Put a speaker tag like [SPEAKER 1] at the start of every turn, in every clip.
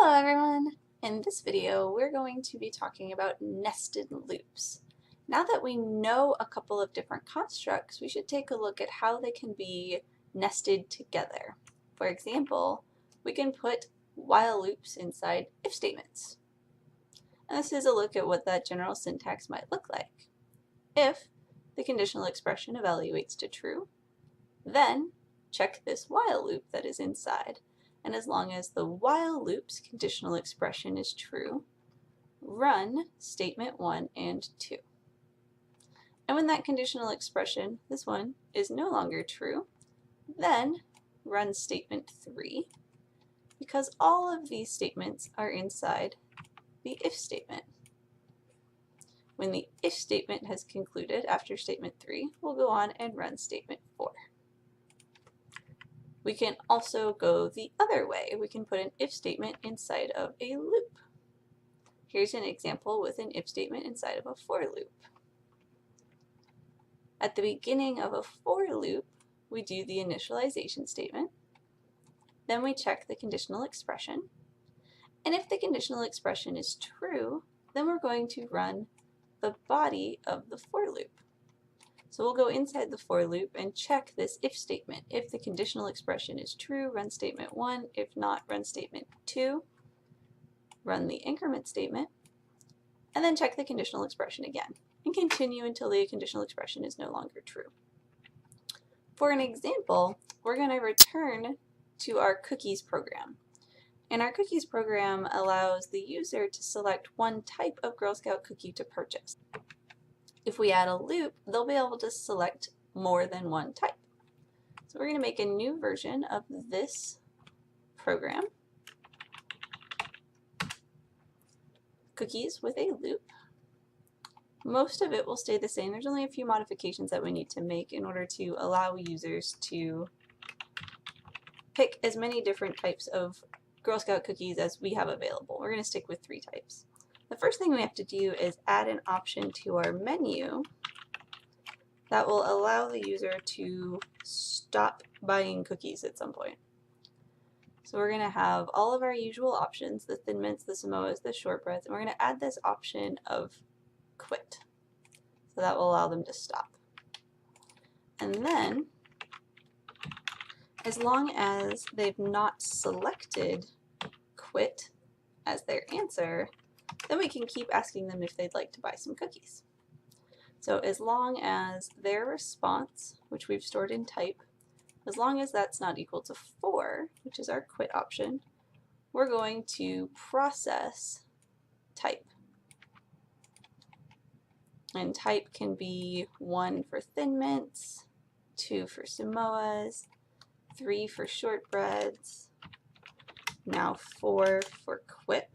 [SPEAKER 1] Hello everyone! In this video we're going to be talking about nested loops. Now that we know a couple of different constructs, we should take a look at how they can be nested together. For example, we can put while loops inside if statements. And this is a look at what that general syntax might look like. If the conditional expression evaluates to true, then check this while loop that is inside. And as long as the while loop's conditional expression is true, run statement 1 and 2. And when that conditional expression, this one, is no longer true, then run statement 3, because all of these statements are inside the if statement. When the if statement has concluded after statement 3, we'll go on and run statement 4. We can also go the other way. We can put an if statement inside of a loop. Here's an example with an if statement inside of a for loop. At the beginning of a for loop, we do the initialization statement. Then we check the conditional expression. And if the conditional expression is true, then we're going to run the body of the for loop. So we'll go inside the for loop and check this if statement. If the conditional expression is true, run statement 1. If not, run statement 2. Run the increment statement, and then check the conditional expression again, and continue until the conditional expression is no longer true. For an example, we're going to return to our cookies program. And our cookies program allows the user to select one type of Girl Scout cookie to purchase. If we add a loop, they'll be able to select more than one type. So we're going to make a new version of this program, cookies with a loop. Most of it will stay the same. There's only a few modifications that we need to make in order to allow users to pick as many different types of Girl Scout cookies as we have available. We're going to stick with 3 types. The first thing we have to do is add an option to our menu that will allow the user to stop buying cookies at some point. So we're going to have all of our usual options, the Thin Mints, the Samoas, the Shortbreads, and we're going to add this option of quit. So that will allow them to stop. And then, as long as they've not selected quit as their answer, then we can keep asking them if they'd like to buy some cookies. So as long as their response, which we've stored in type, as long as that's not equal to 4, which is our quit option, we're going to process type. And type can be 1 for Thin Mints, 2 for Samoas, 3 for Shortbreads, now 4 for quit.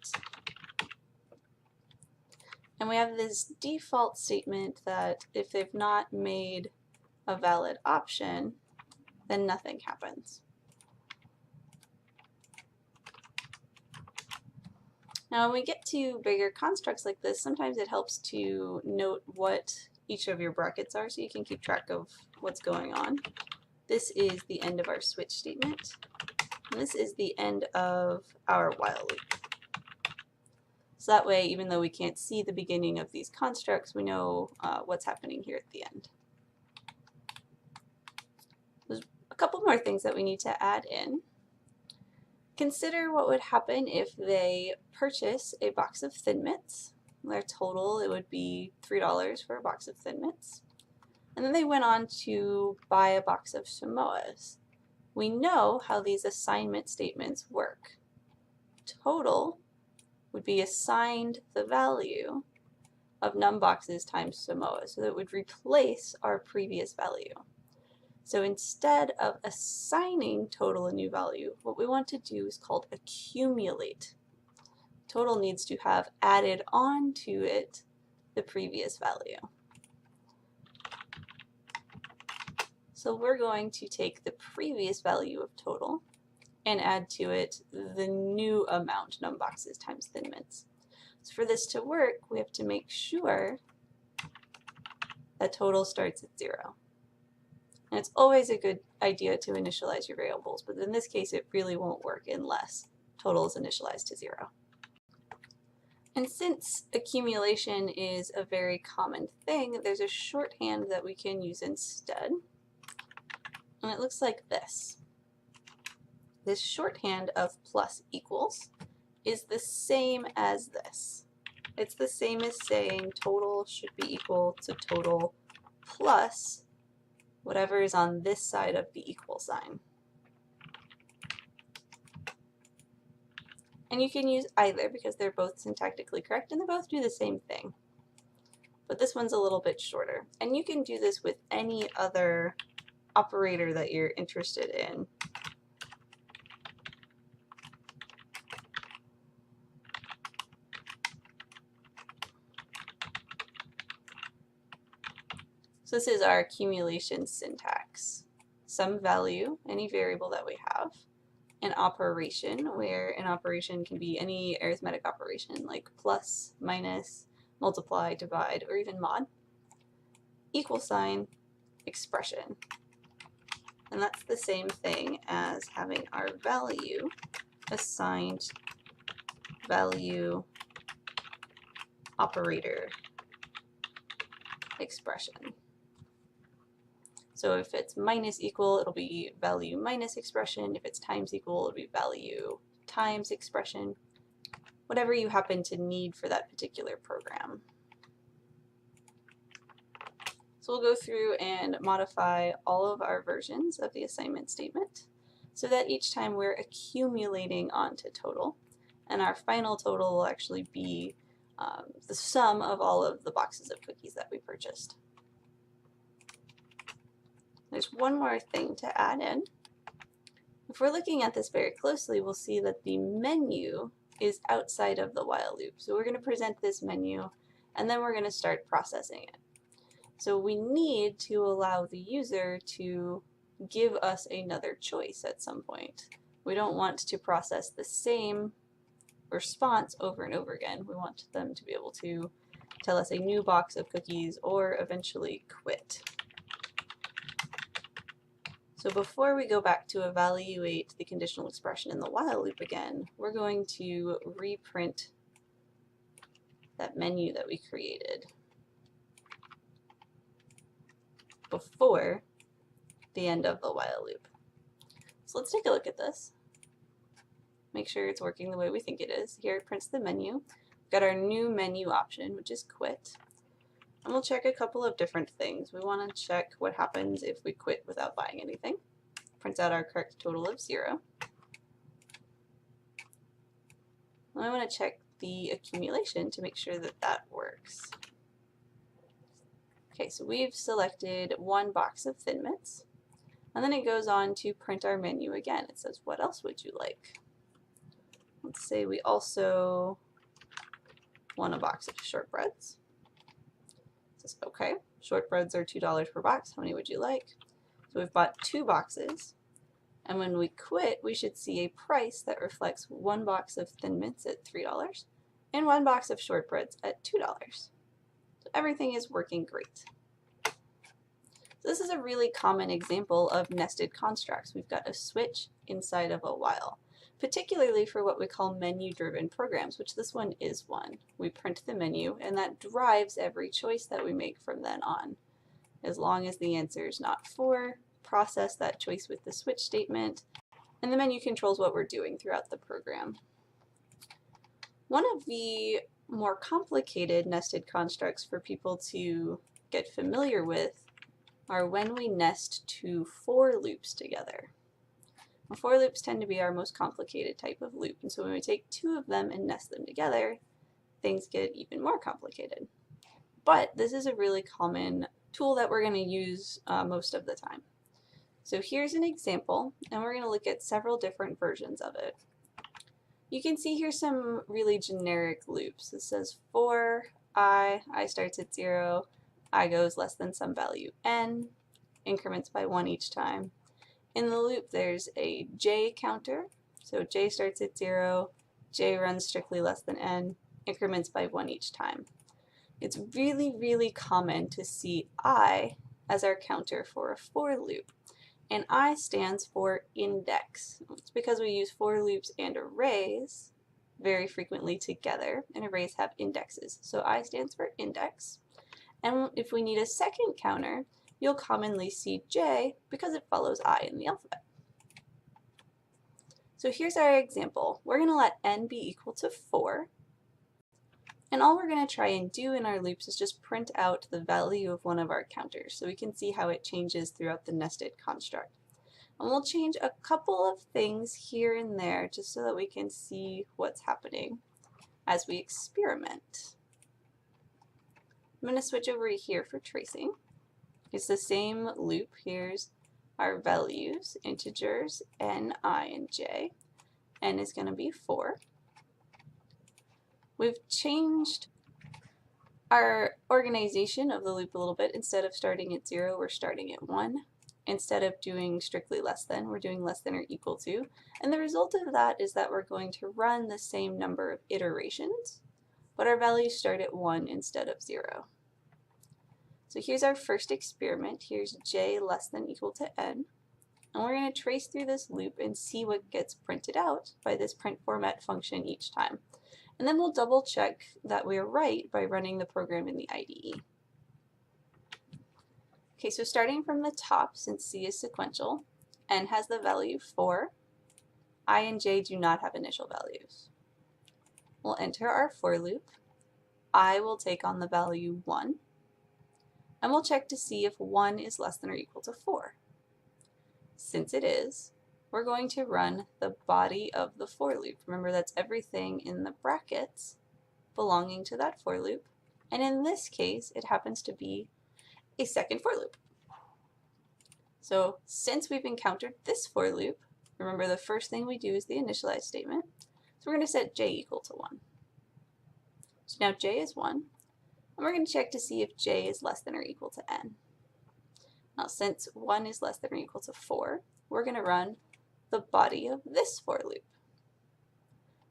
[SPEAKER 1] And we have this default statement that if they've not made a valid option, then nothing happens. Now when we get to bigger constructs like this, sometimes it helps to note what each of your brackets are so you can keep track of what's going on. This is the end of our switch statement, and this is the end of our while loop. So that way, even though we can't see the beginning of these constructs, we know what's happening here at the end. There's a couple more things that we need to add in. Consider what would happen if they purchase a box of Thin Mints. Their total, it would be $3 for a box of Thin Mints. And then they went on to buy a box of Samoas. We know how these assignment statements work. Total would be assigned the value of num boxes times Samoa, so that it would replace our previous value. So instead of assigning total a new value, what we want to do is called accumulate. Total needs to have added on to it the previous value. So we're going to take the previous value of total and add to it the new amount, num boxes times Thin Mints. So for this to work, we have to make sure that total starts at 0. And it's always a good idea to initialize your variables, but in this case it really won't work unless total is initialized to 0. And since accumulation is a very common thing, there's a shorthand that we can use instead. And it looks like this. This shorthand of plus equals is the same as this. It's the same as saying total should be equal to total plus whatever is on this side of the equal sign. And you can use either because they're both syntactically correct and they both do the same thing. But this one's a little bit shorter. And you can do this with any other operator that you're interested in. So this is our accumulation syntax. Some value, any variable that we have. An operation, where an operation can be any arithmetic operation like plus, minus, multiply, divide, or even mod. Equal sign, expression. And that's the same thing as having our value assigned value operator expression. So if it's minus equal, it'll be value minus expression. If it's times equal, it'll be value times expression. Whatever you happen to need for that particular program. So we'll go through and modify all of our versions of the assignment statement so that each time we're accumulating onto total, and our final total will actually be the sum of all of the boxes of cookies that we purchased. There's one more thing to add in. If we're looking at this very closely, we'll see that the menu is outside of the while loop. So we're going to present this menu, and then we're going to start processing it. So we need to allow the user to give us another choice at some point. We don't want to process the same response over and over again. We want them to be able to tell us a new box of cookies or eventually quit. So before we go back to evaluate the conditional expression in the while loop again, we're going to reprint that menu that we created before the end of the while loop. So let's take a look at this. Make sure it's working the way we think it is. Here it prints the menu. We've got our new menu option, which is quit. And we'll check a couple of different things. We want to check what happens if we quit without buying anything. Prints out our correct total of 0. And I want to check the accumulation to make sure that that works. Okay, so we've selected one box of Thin Mints, and then it goes on to print our menu again. It says, what else would you like? Let's say we also want a box of shortbreads. It says, okay, shortbreads are $2 per box. How many would you like? So we've bought 2 boxes, and when we quit, we should see a price that reflects one box of Thin Mints at $3 and one box of shortbreads at $2. So everything is working great. So this is a really common example of nested constructs. We've got a switch inside of a while, particularly for what we call menu-driven programs, which this one is one. We print the menu, and that drives every choice that we make from then on. As long as the answer is not 4, process that choice with the switch statement, and the menu controls what we're doing throughout the program. One of the more complicated nested constructs for people to get familiar with are when we nest 2 for loops together. Well, for loops tend to be our most complicated type of loop, and so when we take 2 of them and nest them together, things get even more complicated. But this is a really common tool that we're going to use most of the time. So here's an example, and we're going to look at several different versions of it. You can see here some really generic loops. It says for I starts at 0, I goes less than some value n, increments by 1 each time. In the loop there's a j counter, so j starts at 0, j runs strictly less than n, increments by 1 each time. It's really, really common to see I as our counter for a for loop. and I stands for index. It's because we use for loops and arrays very frequently together, and arrays have indexes. So I stands for index. And if we need a second counter, you'll commonly see J because it follows I in the alphabet. So here's our example. We're going to let n be equal to 4. And all we're going to try and do in our loops is just print out the value of one of our counters so we can see how it changes throughout the nested construct. And we'll change a couple of things here and there just so that we can see what's happening as we experiment. I'm going to switch over to here for tracing. It's the same loop. Here's our values, integers, n, I, and j. N is going to be 4. We've changed our organization of the loop a little bit. Instead of starting at 0, we're starting at 1. Instead of doing strictly less than, we're doing less than or equal to. And the result of that is that we're going to run the same number of iterations, but our values start at 1 instead of 0. So here's our first experiment. Here's j less than equal to n. And we're going to trace through this loop and see what gets printed out by this print format function each time. And then we'll double check that we're right by running the program in the IDE. Okay, so starting from the top, since C is sequential, n has the value 4, I and j do not have initial values. We'll enter our for loop. I will take on the value 1, and we'll check to see if 1 is less than or equal to 4. Since it is, we're going to run the body of the for loop. Remember, that's everything in the brackets belonging to that for loop. And in this case, it happens to be a second for loop. So since we've encountered this for loop, remember the first thing we do is the initialize statement. So we're going to set j equal to 1. So now j is 1, and we're going to check to see if j is less than or equal to n. Now since 1 is less than or equal to 4, we're going to run the body of this for loop.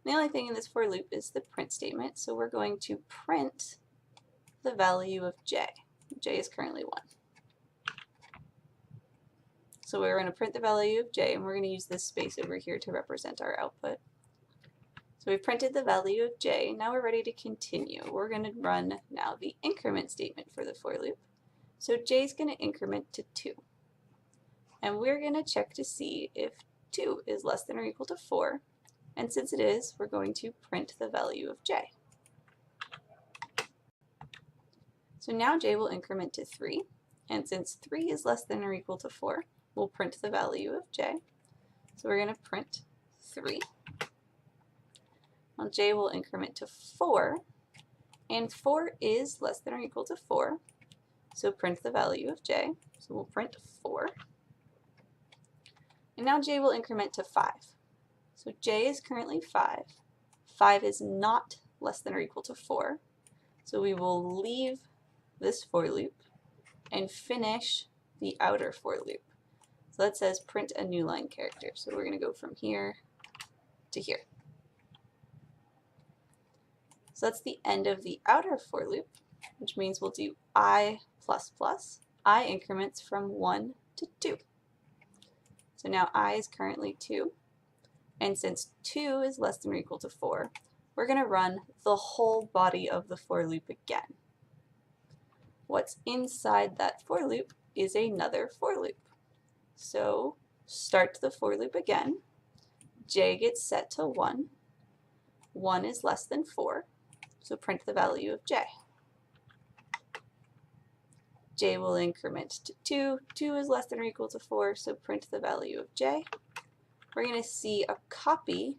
[SPEAKER 1] The only thing in this for loop is the print statement, so we're going to print the value of j. J is currently 1. So we're going to print the value of j, and we're going to use this space over here to represent our output. So we've printed the value of j. Now we're ready to continue. We're going to run now the increment statement for the for loop. So j is going to increment to 2. And we're going to check to see if 2 is less than or equal to 4. And since it is, we're going to print the value of j. So now j will increment to 3. And since 3 is less than or equal to 4, we'll print the value of j. So we're going to print 3. Now j will increment to 4. And 4 is less than or equal to 4. So print the value of j. So we'll print 4. And now j will increment to 5. So j is currently 5. 5 is not less than or equal to 4. So we will leave this for loop and finish the outer for loop. So that says print a new line character. So we're going to go from here to here. So that's the end of the outer for loop, which means we'll do I++. I increments from 1 to 2. So now I is currently 2. And since 2 is less than or equal to 4, we're going to run the whole body of the for loop again. What's inside that for loop is another for loop. So start the for loop again. J gets set to 1. 1 is less than 4, so print the value of j. J will increment to 2. 2 is less than or equal to 4, so print the value of j. We're going to see a copy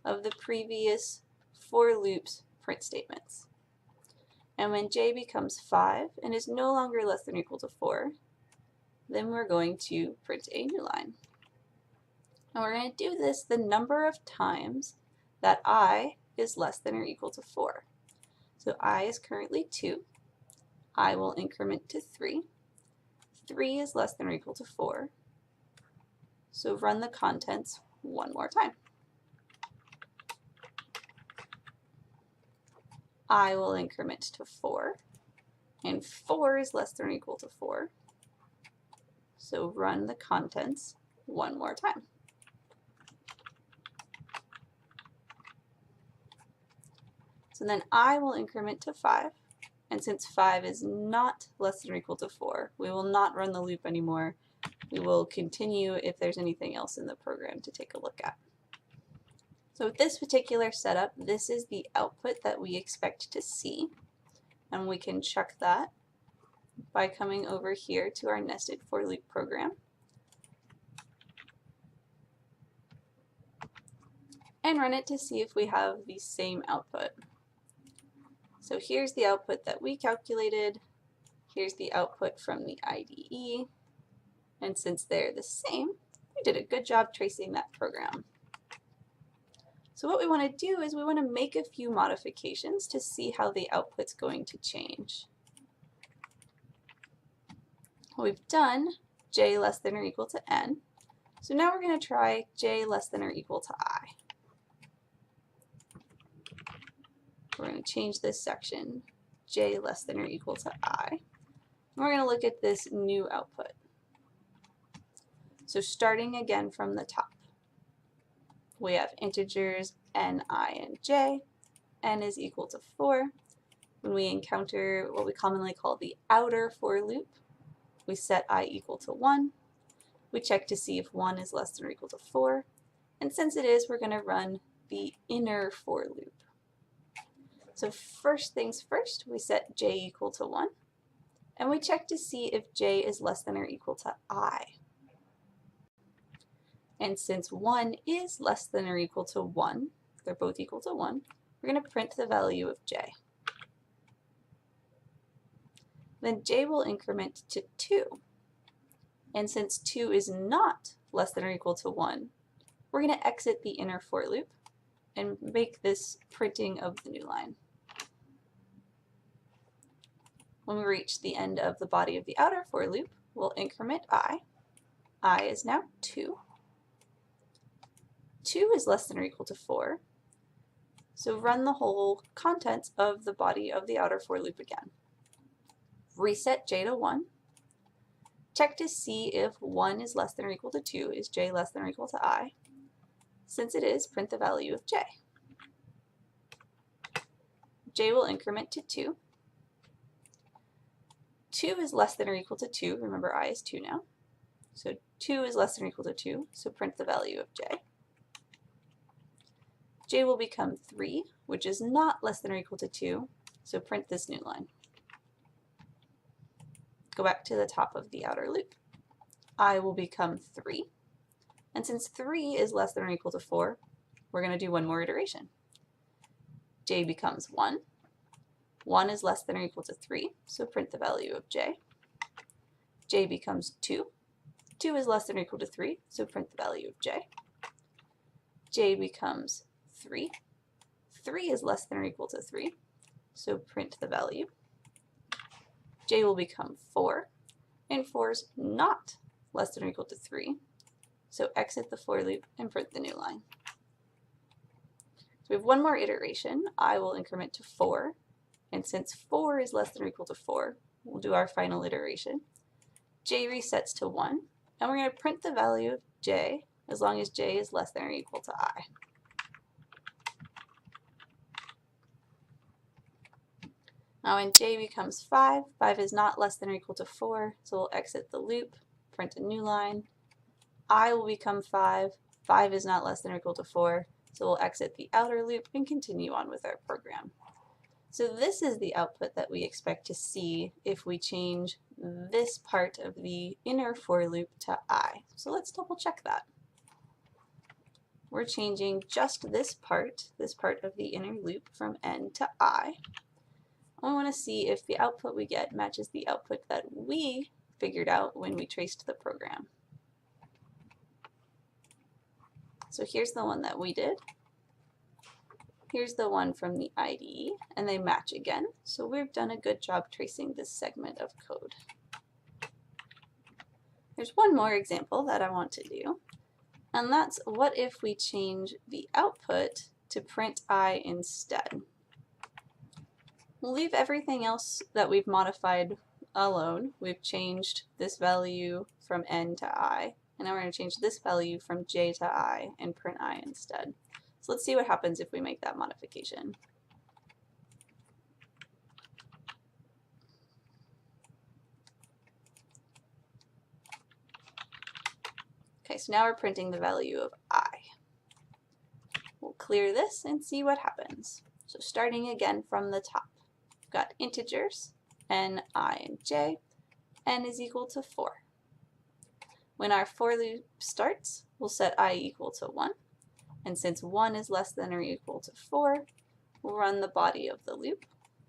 [SPEAKER 1] of the previous for loop's print statements. And when j becomes 5 and is no longer less than or equal to 4, then we're going to print a new line. And we're going to do this the number of times that I is less than or equal to 4. So I is currently 2. I will increment to 3. 3 is less than or equal to 4. So run the contents one more time. I will increment to 4. And 4 is less than or equal to 4. So run the contents one more time. So then I will increment to 5, and since 5 is not less than or equal to 4, we will not run the loop anymore. We will continue if there's anything else in the program to take a look at. So with this particular setup, this is the output that we expect to see, and we can check that by coming over here to our nested for loop program and run it to see if we have the same output. So here's the output that we calculated, here's the output from the IDE, and since they're the same, we did a good job tracing that program. So what we want to do is we want to make a few modifications to see how the output's going to change. We've done j less than or equal to n, so now we're going to try j less than or equal to I. We're going to change this section, j less than or equal to I. And we're going to look at this new output. So starting again from the top, we have integers n, I, and j. N is equal to 4. When we encounter what we commonly call the outer for loop, we set I equal to 1. We check to see if 1 is less than or equal to 4. And since it is, we're going to run the inner for loop. So first things first, we set j equal to 1, and we check to see if j is less than or equal to I. And since 1 is less than or equal to 1, they're both equal to 1, we're going to print the value of j. Then j will increment to 2. And since 2 is not less than or equal to 1, we're going to exit the inner for loop and make this printing of the new line. When we reach the end of the body of the outer for loop, we'll increment I. I is now 2. 2 is less than or equal to 4. So run the whole contents of the body of the outer for loop again. Reset j to 1. Check to see if 1 is less than or equal to 2. Is j less than or equal to I? Since it is, print the value of j. J will increment to 2. 2 is less than or equal to 2. Remember, I is 2 now. So 2 is less than or equal to 2, so print the value of j. J will become 3, which is not less than or equal to 2, so print this new line. Go back to the top of the outer loop. I will become 3, and since 3 is less than or equal to 4, we're going to do one more iteration. J becomes 1. 1 is less than or equal to 3, so print the value of j. J becomes 2. 2 is less than or equal to 3, so print the value of j. J becomes 3. 3 is less than or equal to 3, so print the value. J will become 4, and 4 is not less than or equal to 3, so exit the for loop and print the new line. So we have one more iteration. I will increment to 4, and since 4 is less than or equal to 4, we'll do our final iteration. J resets to 1, and we're going to print the value of j as long as j is less than or equal to I. Now when j becomes 5, 5 is not less than or equal to 4, so we'll exit the loop, print a new line. I will become 5, 5 is not less than or equal to 4, so we'll exit the outer loop and continue on with our program. So this is the output that we expect to see if we change this part of the inner for loop to I. So let's double check that. We're changing just this part of the inner loop from n to I. I want to see if the output we get matches the output that we figured out when we traced the program. So here's the one that we did. Here's the one from the IDE, and they match again. So we've done a good job tracing this segment of code. There's one more example that I want to do, and that's what if we change the output to print I instead. We'll leave everything else that we've modified alone. We've changed this value from n to I, and now we're going to change this value from j to I and print I instead. So let's see what happens if we make that modification. Okay, so now we're printing the value of I. We'll clear this and see what happens. So starting again from the top, we've got integers, n, I, and j. N is equal to 4. When our for loop starts, we'll set I equal to 1. And since 1 is less than or equal to 4, we'll run the body of the loop.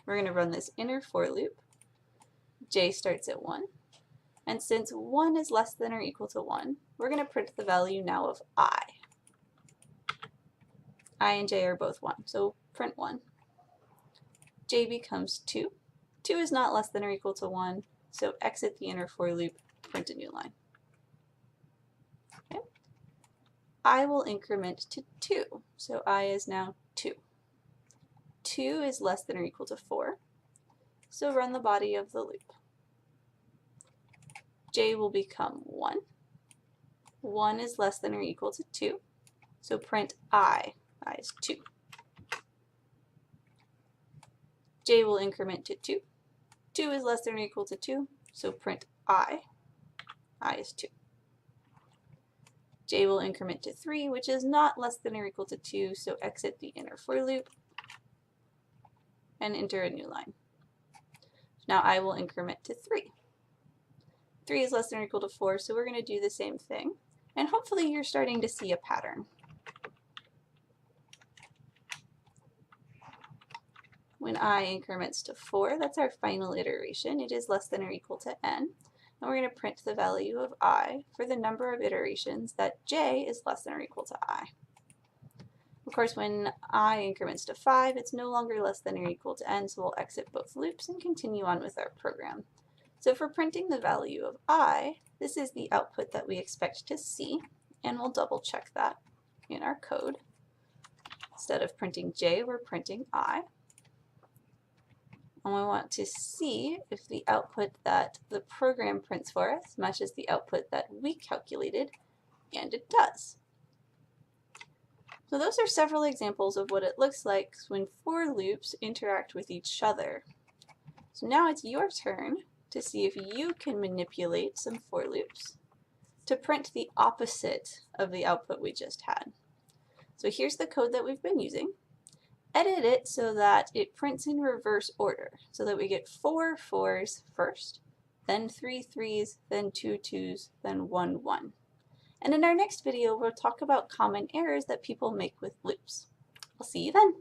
[SPEAKER 1] We're going to run this inner for loop. J starts at 1. And since 1 is less than or equal to 1, we're going to print the value now of I. I and j are both 1, so print 1. J becomes 2. 2 is not less than or equal to 1, so exit the inner for loop, print a new line. Okay. I will increment to 2, so I is now 2. 2 is less than or equal to 4, so run the body of the loop. J will become 1. 1 is less than or equal to 2, so print I. I is 2. J will increment to 2. 2 is less than or equal to 2, so print I. I is 2. J will increment to 3, which is not less than or equal to 2, so exit the inner for loop and enter a new line. Now I will increment to 3. 3 is less than or equal to 4, so we're going to do the same thing. And hopefully you're starting to see a pattern. When I increments to 4, that's our final iteration. It is less than or equal to n. And we're going to print the value of I for the number of iterations that j is less than or equal to I. Of course, when I increments to 5, it's no longer less than or equal to n, so we'll exit both loops and continue on with our program. So for printing the value of I, this is the output that we expect to see, and we'll double check that in our code. Instead of printing j, we're printing I. And we want to see if the output that the program prints for us matches the output that we calculated, and it does. So those are several examples of what it looks like when for loops interact with each other. So now it's your turn to see if you can manipulate some for loops to print the opposite of the output we just had. So here's the code that we've been using. Edit it so that it prints in reverse order, so that we get 4 4s first, then 3 3s, then 2 2s, then 1 1. And in our next video, we'll talk about common errors that people make with loops. I'll see you then.